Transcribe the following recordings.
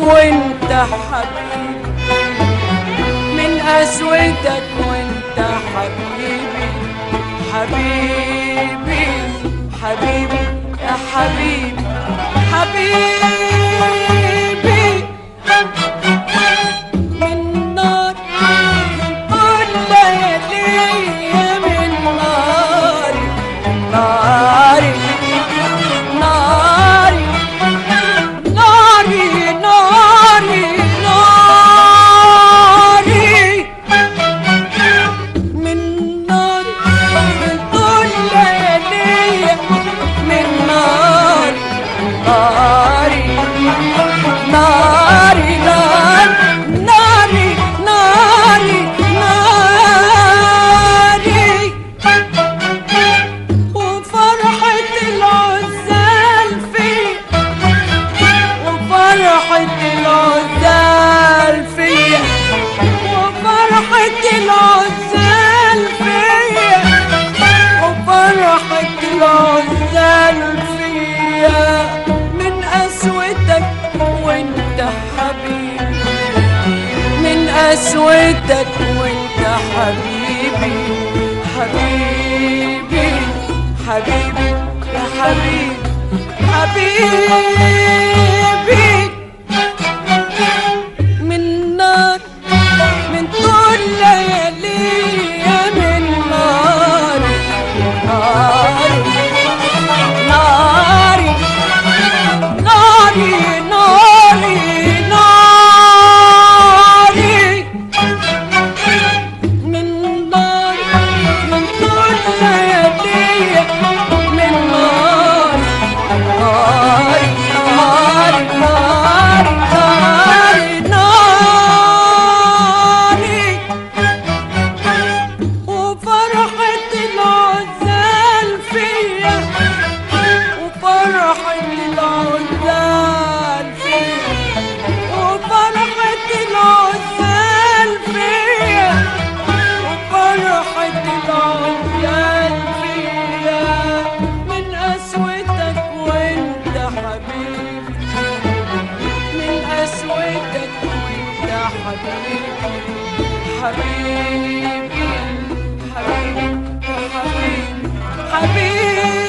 وانت حبيبي، من قسوتك وانت حبيبي، حبيبي حبيبي يا حبيبي حبيبي. من نار كل ليالي، من ناري ناري ناري ناري ناري ناري. من نار من كل ليالي، من ناري ناري ناري ناري ناري ناري. وفرحة العزال فيا، وفرحة العزال فيا، وفرحة العزال فيا، وفرحة العزال فيا. من قسوتك وانت حبيبي، من قسوتك وانت حبيبي، حبيبي حبيبي يا حبيبي حبيبي. من نار من طول ليالي، من ناري ناري ناري ناري ناري ناري. من نار من طول ليالي، من ناري ناري ناري ناري ناري. وفرحة العزال فيا، وفرحة العزال فيا، وفرحة العزال فيا، وفرحة العزال فيا. من قسوتك وانت حبيبي، من قسوتك وانت حبيبي، حبيبي حبيبي حبيبي حبيبي.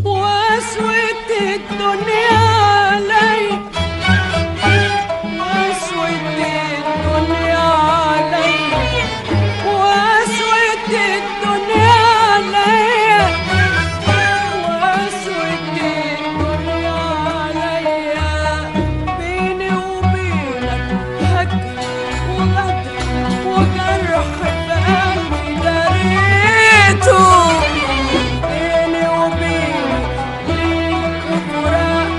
وقسوة الدنيا علي، وقسوة الدنيا علي، وقسوة الدنيا علي، وقسوة الدنيا علي. بيني وبينك هجر وغدر وجرح في قلبي دريته. بيني وبينك ليل وفراق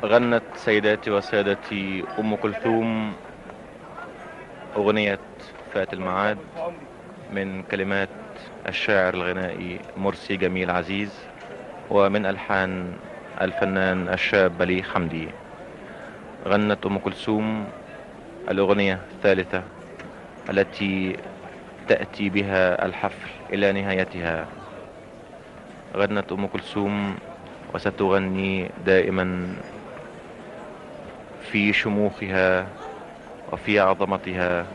غنت سيداتي وسادتي أم كلثوم أغنية فات الميعاد من كلمات الشاعر الغنائي مرسي جميل عزيز، ومن ألحان الفنان الشاب بليغ حمدي. غنت أم كلثوم الأغنية الثالثة التي تأتي بها الحفل إلى نهايتها. غنت أم كلثوم وستغني دائما في شموخها وفي عظمتها،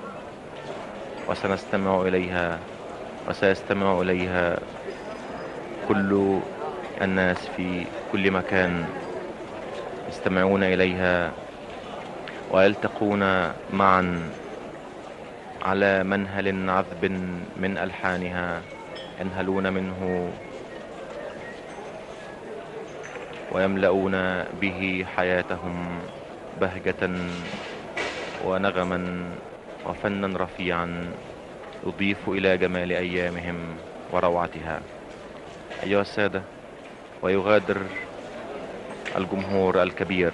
وسنستمع إليها وسيستمع إليها كل الناس في كل مكان، يستمعون إليها ويلتقون معا على منهل عذب من ألحانها، ينهلون منه ويملؤون به حياتهم بهجة ونغما وفنا رفيعا يضيف إلى جمال أيامهم وروعتها. أيها السادة، ويغادر الجمهور الكبير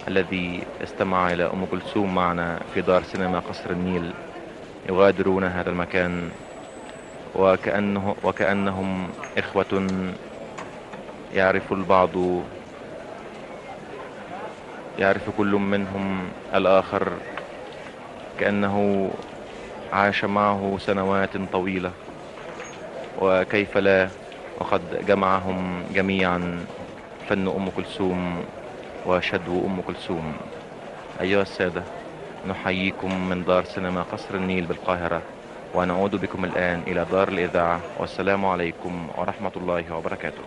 الذي استمع إلى أم كلثوم معنا في دار سينما قصر النيل، يغادرون هذا المكان وكأنهم إخوة يعرف البعض، يعرف كل منهم الآخر، كأنه عاش معه سنوات طويلة، وكيف لا، وقد جمعهم جميعا فن أم كلثوم وشدو أم كلثوم. أيها السادة، نحييكم من دار سينما قصر النيل بالقاهرة، ونعود بكم الآن إلى دار الإذاعة، والسلام عليكم ورحمة الله وبركاته.